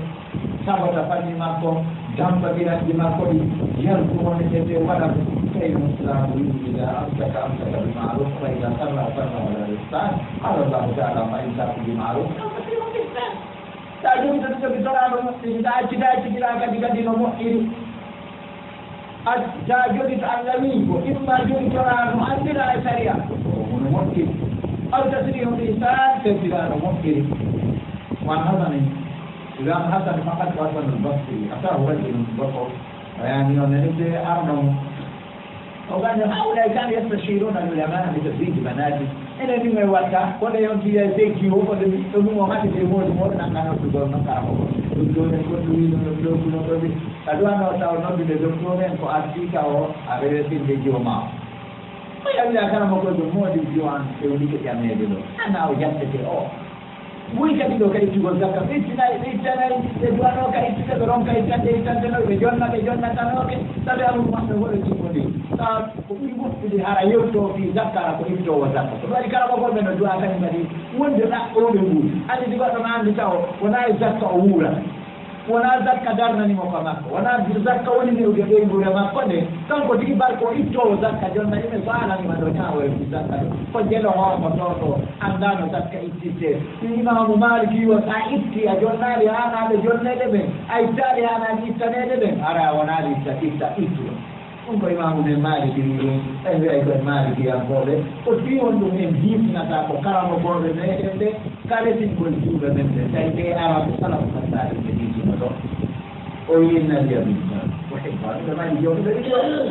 sabota fanni makko dampadiranji makko ɗi yalkumone tete waɗa kay muslamu yimɓe ida amsaka bi maruf fa ida sarra wala ihsan qala allahu taala fa in saku bi maruf sa jogi to jogi toraɗo moƴƴiri sa acciɗa kadi no moƴƴiri sa jogi to allah wi ko imma jogi toraɗo andira e saria ono moƴƴiri aw tasrihum bi ihsan tediraɗo moƴƴiri wan hasani الإمام حسن فقط حسن البصري أتاه رجل بصر يعني نبدأ أرنم وقال هؤلاء كانوا يستشيرون العلماء بتزويج بناتهم إلى مما يوقع ولا يمكن يزيكي هو فلو ما تجيبون مور نحن نقول نكامو دكتور كل دكتور كذا أنا أتاو نبي دكتور إنكو أرتيكا أو أريدين بيجوا معه فيا كان مقول دموع ديجوان يقولي كتير دلو أنا أوجدت كده Vui capito che ci vuol giocare, se duano che ci sono che ci noi giorna che sappiamo quando vuole ci vuole. Sta un gusto di hara io to fi zakara ko ito wa zakara. So bari kala ko be no duwa kan ngadi wonde na o be bu. Andi di godo na andi taw wona zakka o wura. Wona zakka darna ni mo ko makko. Wona zakka woni ni o de be ngure makko de. Tan ko digi bar ko ito zakka jonna ni me sala ni mando nyawo e zakka. Ko jelo ho ko to andano zakka ittite. Imam Maliki wa itti a jonnali ana le jonnede be. Ai tali ana ittanede be. Ara wona li itta ittu. Un po' Imam Maliki ni e be ai Maliki a vole. O ti on do men hipna ta ko karamo borde ne de kale tin ko juve men de. Sai be ara ko sala ko ta ni وإن اليمين وحبها كما يجوز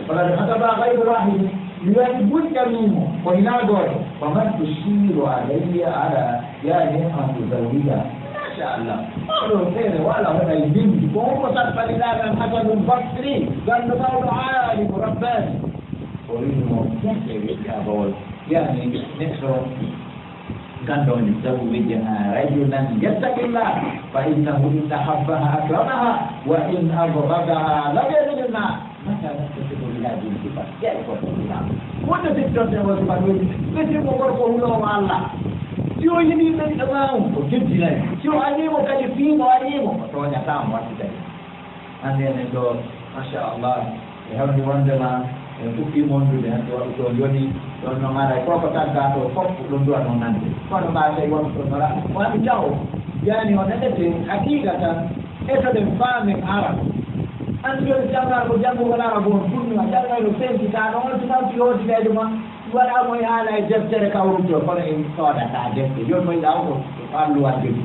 ولقد كتب غير واحد يثبت منه وإلى دور فمن تشير عليه على يا نعمة زوجها ما شاء الله قالوا خير ولا هنا يبين وهو صرف لله الحسن البصري قال له قول عالم رباني وإنه يحتاج يا بول يعني نحن كان يزوجها رجلا يتقي الله فإنه إن حبها أكرمها وإن أبغضها لم يزل الماء متى نتصف بهذه الصفات؟ كيف تقولها؟ وأنت تتصف بصفات مثل مغرقه له مع الله شو يمين من الإمام وجد لك شو عليمه كالفين وعليمه فتواني أسام وعليمه أنا نقول ما شاء الله يهمني وندما tukki mondude hen to joni ɗon no mara koko tagga to fof ɗum duwa noon nande kono mbasa e wonto nora wami taw yani o neɗete hakikatan etoɗen faamen ara an joni jangal ko janngugol arabo on funnuwa jangayno sentitaɗo on tumanti yotidede ma waɗamo e haala e deftere kawrumto kono en soodata defte joni moyiɗa o ko falluwa jogi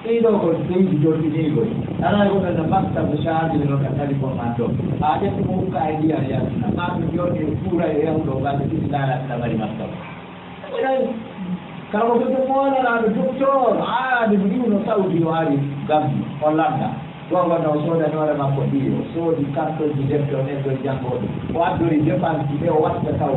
ɗiɗo ko leydi jorɗinigol ana ko ɓe maktabe charge no ka téléphone man ɗo ha ƴetti mo hukka e ndiyan yaltina maɓe jooɗi e fuura e yewɗo ɓaɗe ɗiɗi ɗalaɗiɗa mari maktabe kala ko ɓeɓe molanaɓe docteur aade mo ɗiwno saudi o ari gambi hollanda gowano o soodani hoore makko ɗi o soodi cartoji defte o nen ɗo janggoɗo o addori dépense ɓe o watta taw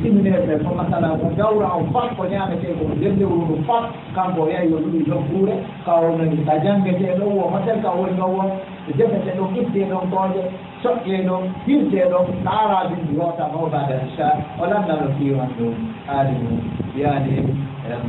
séminaire ɓe fo masala ko gawra o fat ko ñamete ko dendewru ndu fat kanko o yahi o ɗuɗi jokkuure kawnani ka janggete ɗo o hotel ka woni ɗo won defete ɗo itte ɗon tooƴe soƴƴe ɗon hirte ɗon taarabin yota mawbada sa o landano fiwan ɗum haali mum yani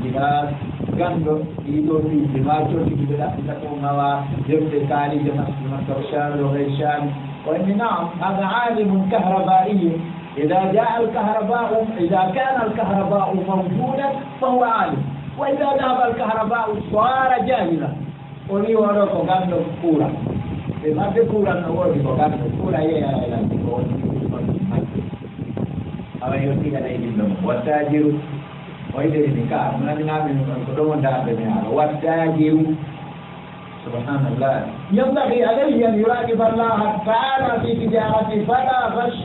jihad ganndo ɗiɗo ɗiɗi ma cotiɗi ɓe ɗaɓɓita ko ngawa defte kaalije makka shami o gayr shami وإن نعم هذا عالم كهربائي إذا جاء الكهرباء إذا كان الكهرباء موجودا فهو عالم وإذا ذهب الكهرباء صار جاهلا ولي ولو كان كورا ما كورا نقول كان كورا يا أما يوتي على يدهم والتاجر وإذا نكاح من الناس من كلهم دابين والتاجر سبحان الله. ينبغي عليه أن يراقب الله تعالى في تجارته فلا غش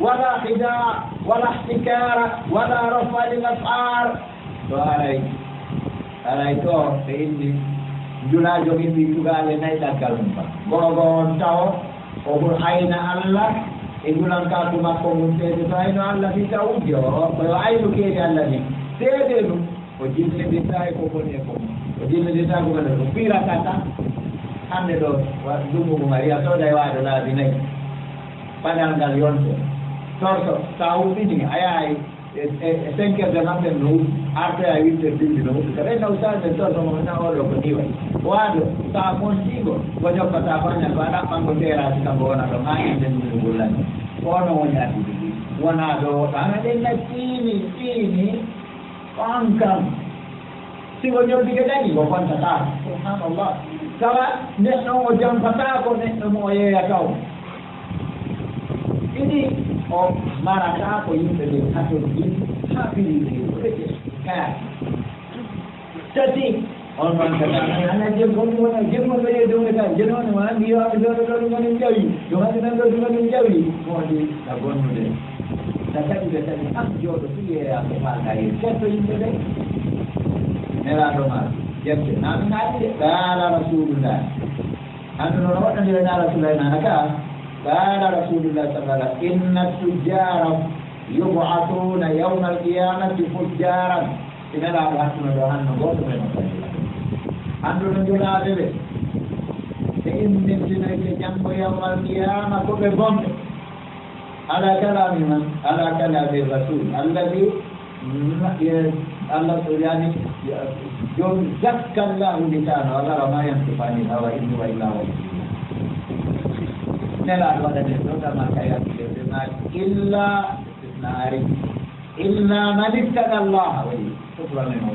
ولا خداع ولا احتكار ولا رفع للأسعار. على itu ini jula jogi itu gale naik takal umpa. Gogon tahu obor aina Allah igulan ka kuma ko munte itu aina Allah kita ujo. Kalau ainu ke Allah ni. Sedelu ojine disai ko ko ne ko. Ojine disai ko ne. Pira kata ande do wa dumu Maria to dai wa do la dinai. Padang galion to. Torso tahu ini ayai esenke de nambe no arte ai vite di no kare na usar de to no na olo ko diwa wado ta consigo voglio pata fanya bana pangotera sika bona do mai de ni bulan ono nya di wana do ana de na tini pangkam si voglio di che dai go quanta ta subhanallah kala ne no jam pata ko ne mo ye ya kau ini o maraka ko yimɓe ɓe hatojin haɓiri ka tati on man kata ana jeggon wona jeggon ɓeɗe downe ka jenoone wona mbiyaɓe ɗoɗo ɗoɗo gonin jawi jomade nan ɗo ɗugonin jawi moɗi a gonnude ta kadi ɓe tati am jooɗo fiyeya ko falta hen ketto yimɓe ɓe nelaɗo ma jebte nami naati de ƙala rasulullah andu noon waɗandire nala sulaymana ka قال رسول الله صلى الله عليه وسلم إن التجار يبعثون يوم القيامة فجارا إن لا رحمة الله نقول من الله أنو نجول هذا إن من سنة جنب يوم القيامة كبهم على كلام من على كلام الرسول الذي الله يعني يوم زكى الله لسانه الله ما ينطق عن الهوى إن هو إلا وحي nela wada de dota makaya de ma illa nari illa man ittaqa Allah wa subhanahu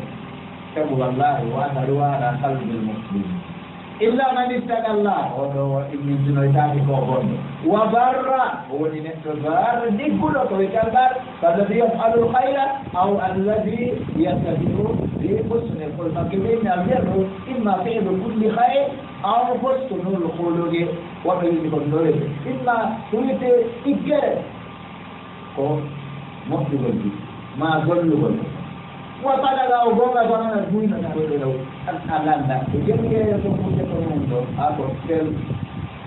tabu wallahi wa darwa ala qalbil muslim illa man ittaqa Allah wa ibn junaydati ko gon wa barra woni netto bar dikulo to kalbar alladhi yaf'alu khayra aw alladhi yastahibu bi husni kul fakirin al-birru imma fi'lu kulli khayr aw husnul khuluqi wa bayin kodore imma tuite igere ko mokki golli ma gollu golli wa talaga o gonga gona buina na gollo alanda e jenge to mute to mundo ako kel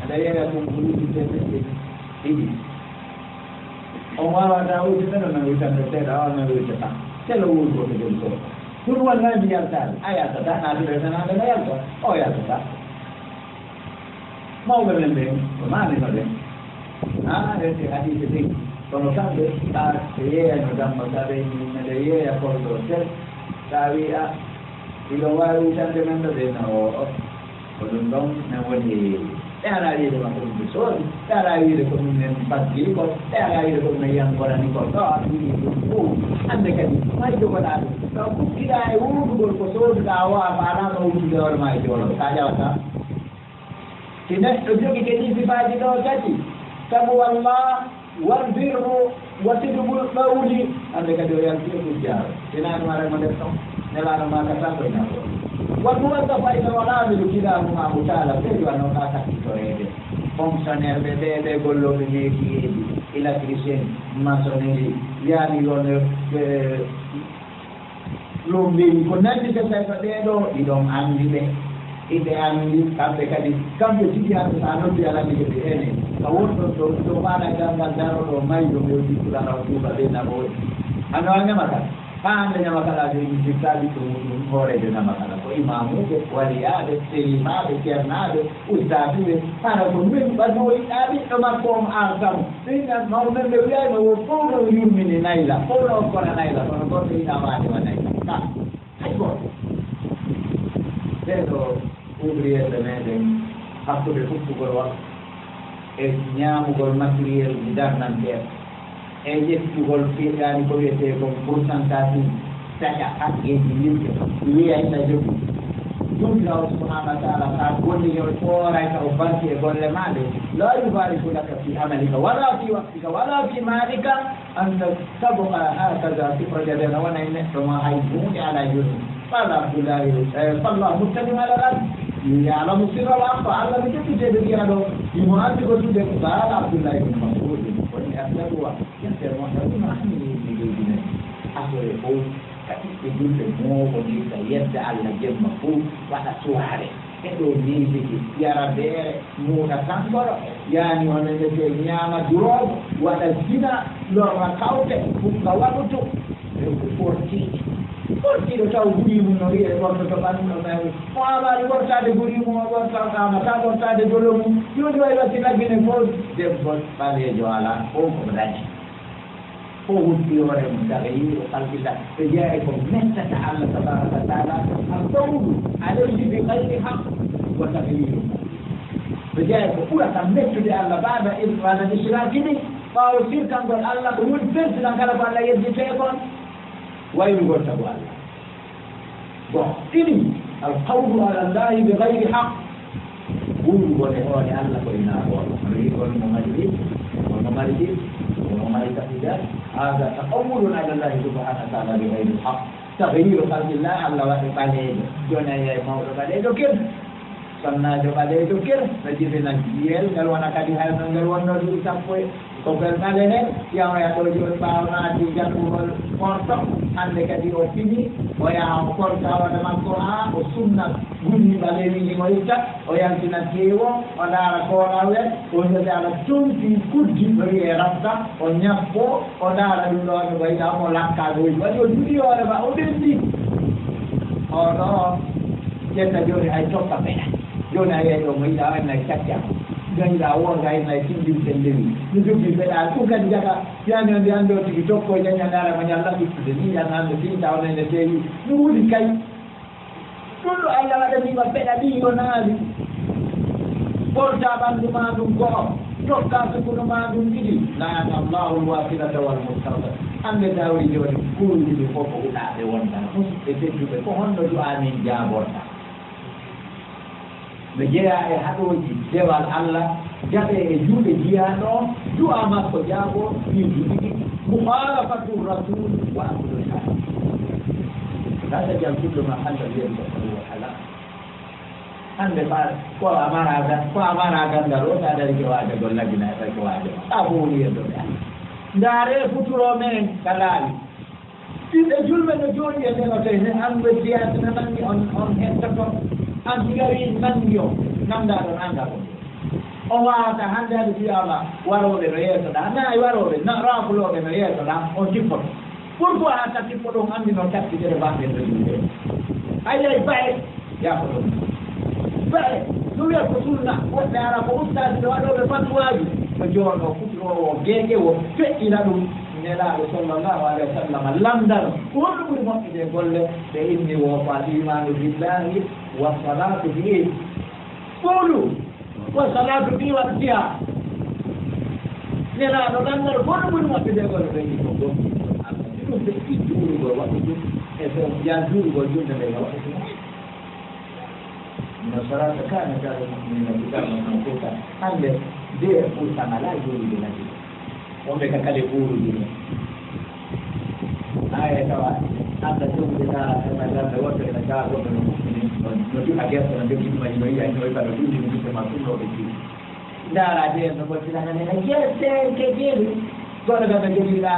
ada ya to bulu te idi o wala da o te na wita te da na wita ta kelo wo ko te gollo kurwa na biyarta aya ta na de na de ya to o ya ta mau berlembé, mana ni ah, este hadis ini, kalau sampai tak saya nak mengatakan ini dia ya kalau ter, tapi ah, kalau baru sampai mana dia nak, kalau dong nak beri, ada dia dengan besar, ada dia dengan pagi, ada dia dengan yang korang ni korang, ini tu, anda kan, mai tu korang, kalau kita urut bersosok dawa, mana mau juga orang mai jual, saja apa? Tidak tujuh kita sifat itu jadi kamu Allah warbirru wasibul qauli anda kata yang tujuh dengan orang mendesak nelan maka sampai nak waktu apa itu orang itu kita mengaku salah itu orang kata itu ini fungsional beda golong ini ila Kristen masoneri yani lumbi konan di saya itu idong andi ide andi kampe kadi kampe siji anu sano di ala mi gede ene kawon to mana gambar daro do mai do me di kula na tu bade na boy ano anya maka ande nya maka la di dikali to hore de na maka ko imamu ke waliya de selima de kernade ustadu de para ko min bado abi to makom azam sina mau men be ya no ko no yumini naila ko no ko na naila ko ni na ma de naila ka ai ko pero ubria temeden hakku de fukku gorwa e nyaamu gol materiel di dar nan ter e jettu gol fi'ani ko wiyete ko pourcentage taka ak e yimɓe wiya ina jogi ɗum law subhanahu wa taala ka golli yo ɓooray ka o banti e golle maɗe la yubariku laka fi amalika wala fi waqtika wala fi malika anta tabqa hakaza sifrajadena wona e neɗɗo ma hay hunde ala joni fala abdoulahi fallah muttadim ala rabbi ya la musira la fa alla bi tetti de dia do di muhammad ko tude ko bala abdullah ibn mas'ud ko ni asdaqwa yante mo tabu ma ni ni asore ko kati ko dulde mo ko ni da yedda alla jemma fu wada suare e do ni biki yara bere mo na tamboro yani wonande de nyama duro wada zina lo ma kaute fu kawalutu e ko forti do taw guri mun no riye worto to ban no may mo amari wortade guri mun worto kama ta wortade dolo mun yodi way wati lagine fo de bot bale jo ala o ko dani o wuti ore mun da yi o kalbilla be ya ko metta ta Allah tabaraka taala al qawlu alayhi bi khayri haqq wa taghyir be ya ko pura ta mettu de Allah baba il wala de shirakini fa o sirkan gol Allah ko wul pers nan kala balla yeddi te kon وين قلت أبو الله إني القول على الله بغير حق قولوا ولهون الله وإنا والممارسين هذا تقول على الله سبحانه وتعالى بغير الحق تغيير خلق الله على وحي عليه دون أي موضوع عليه كيف sanna jo bade to kir na jibe na jiel galwana kadi hal nan galwana du sampai ko bel malene yang ya to jo pa na di jatu porto ande kadi opini o ya ko tawa na ko a o sunna gunni bale ni mo ita o yang tina kewo o dara ko lawe o jo dara tunti kuddi bari e rafta o nyappo o dara du do no bay da mo lakka do wajo judi o ba o dendi o no jetta joni ay tokka pena jona ya yo mai da na chakya gan da wo ga na tin din tendemi ni du bi bela ku kan jaga ya ne dan do ti to ko nya na ra manya Allah ti ni ya na do tin da ne ne te ni wuli kai kullu alla wa da ni ba bela di yo na di porta bandu ma dum ko tokka su ko ma dum di la Allahu al-wasilata wal mustaqbal ande dawri joni kullu di ko ko da de wonta e te du ko hondo du amin jaborta ɓe jeeya e haɗoji dewal Allah jaɓe e juuɗe jiyaɗo du'a makko jaago ɗi juɗiɗi mukhalafatu rasul wa akhdul halal hada jam kullu ma halla biyadi wa halal hande fa ko amara gandal o taɗari ke waade gollagina e fay ko waade ɗa ko woni yeddoɓe Allah ndaare futuro men kalaawi ɗiɗe julɓe no jooɗi e ndenote ne an ɓe jeyatene nangi on hettoto an digari nangio nanda ɗon anda ko o wawata hande hade fiyama waroɓe no yeesoɗa nayi waroɓe rafuloɓe no yeesoɗa on tippoto pourquoi hata tippo ɗum andi no takkidere banɗe no yimɓe ayyay baye yako ɗum baye ɗum wiya ko sunna woɓɓe ara ko ustade ɗo waɗoɓe fatuwaji ko joɗo fuɗɗowo guegue o feƴƴina ɗum nelaɗo sallllahu alayhi wa sallam lamdano ko honɗo ɓuuri moƴƴude golle ɓe inni wo fa imanu billahi wa salatu bi qulu wa salatu bi wa tiya nelaɗo lamdano ko honɗo ɓuuri moƴƴude golle ɓe inni ko ɗum ɗum ɓe juurugol waɗu ɗum e so ya juurugol julde nde waɗu ɗum no salata kana taɗo muminina kitaba mawquta hande de ɓurtangala juurude nadi wonɓe ka kale ɓuuruɗi aya tawa anda jogude na gande woto ene gaa goɗɗo no mummini no juɗa guerto no jogiɗumaji no yiya ñoy kaɗa ɗuɗi no juttema ɗumnoɓe jii ndaara de no gottiɗaganena jeetenke jeeɗi goɗɗo kam no jogiɗa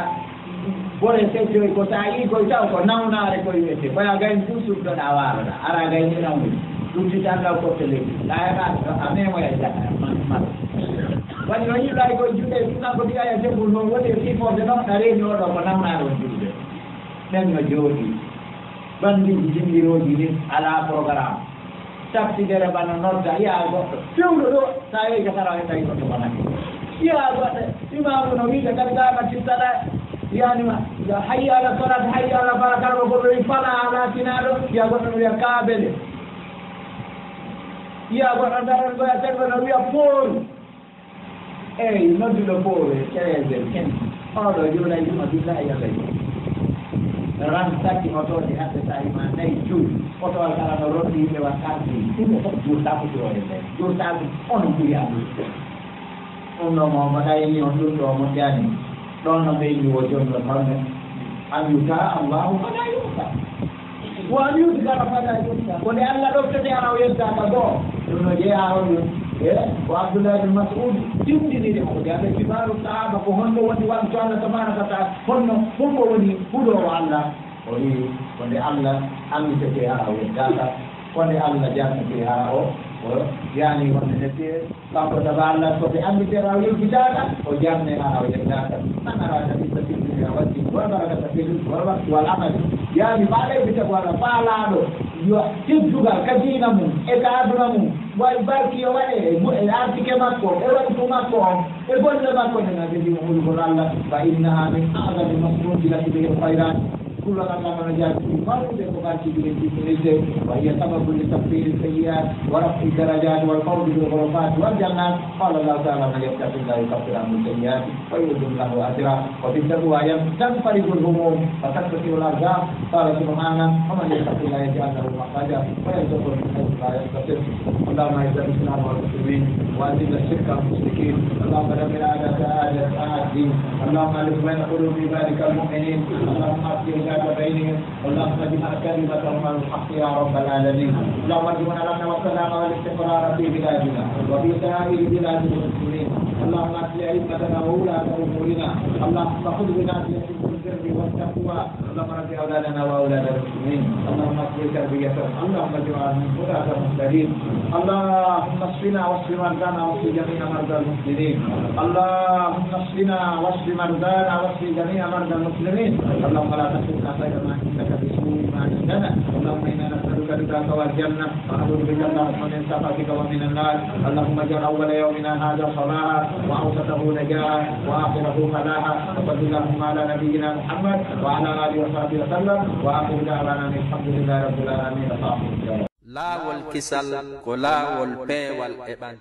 bone seccoy ko sa yi koye taw ko nawnare koye wiyete koya gayni fu suddoɗa waaloɗa ara gayni nawni ɗum titangal kotte leydi ɗayaka a memoya jaɗa waɗi no yiɗɗa koye juɗe ɗumɗan ko ɗiyaya debbo noon woɗi e fiforde noon ɗa reeni oɗo ko nawnare on juɗde ɓen no jooɗi bandiji jindiroji ni ala programme taxidere bana nodda yiya goɗɗo fewɗo ɗo sa yeyi kasara e tawi goɗɗo banake yiya goɗɗo imamu no wiide kadi gama tittaɗa yanima hayya ala salat hayya ala fala kala ko goɗɗo wi fala ala tinaɗo yiya goɗɗo no wiya kaabele yiya goɗɗo daran goya tengo no wiya pool eyyi nodduɗo pool cerezel ken oɗo jooɗa juma billahi allah ran takki otoje hande sa ima nayi juuɗi otowal kala no rondi yimɓe wat karti ɗum fof juurtako tirode nde juurtako ono ɓuuri aɗum ɗum ɗo mo ɗayni on ɗum ɗo moƴƴani ɗon no ɓeyni wo joni ɗo tawne an yuta allahu fala yuta وأن يذكر فلا ينسى ولأن لو تدعنا ويبدأ كذو إنه جاء وعبد الله بن مسعود تمدني لحوجة هذا كبار الصحابة فهن ودي وأن شاء الله تبارك وتعالى هم ودي هدوا على ولي الله أمي تجاء ويبدأ ولي الله جاء تجاء يعني ونسيت لقد تبالغ في أمر تراوي الكتابة وجمعنا على الكتابة أنا رأيت في الدنيا وبركة في الوقت والعمل يعني ما عليه بتقوى فعلانه يجوا كدينهم إكادرهم والباقي وله الأرض كما كون الوقت ما كون يقول لما كون النبي يقول الله فإنها من أعظم المسلوك التي به الخيرات كل ما نجات في فرق بقاتل بالجنة وهي سبب لتكفير السيئات ورفع الدرجات والفوز بالغرفات والجنات قال الله تعالى من يتق الله يكفر عنه السيئات ويؤذن له اجرا وفي التقوى تنفرج الهموم وتكفر الارزاق قال سبحانه ومن يتق الله يجعل له مخرجا ويرزقه من حيث لا يحتسب اللهم اعز الاسلام والمسلمين واذل الشرك والمشركين اللهم دمر اعداء الدين اللهم الف بين قلوب عبادك المؤمنين اللهم اصلح بينهم اللهم اجمع كلمتهم على الحق يا رب العالمين اللهم اجمع لنا والسلام والاستقرار في بلادنا وفي سائر بلاد المسلمين اللهم اصلح ائمتنا وولاة امورنا اللهم خذ بناصيتهم بالبر والتقوى اللهم رب اولادنا واولاد المسلمين اللهم اصلح تربيتهم اللهم اجعلهم هداة مهتدين اللهم اشفنا واشف مرضانا واشف جميع مرضى المسلمين اللهم اشفنا واشف مرضانا واشف جميع مرضى المسلمين اللهم لا تحرمنا خير ما عندك بسوء ما عندنا اللهم انا نسالك رضاك والجنه ونعوذ بك اللهم من سخطك ومن النار اللهم اجعل اول يومنا هذا صلاحا واوسطه نجاحا واخره فلاحا وصل اللهم على نبينا محمد وعلى اله وصحبه وسلم واخر دعوانا الحمد لله رب العالمين. لا والكسل كلا والبي والإبان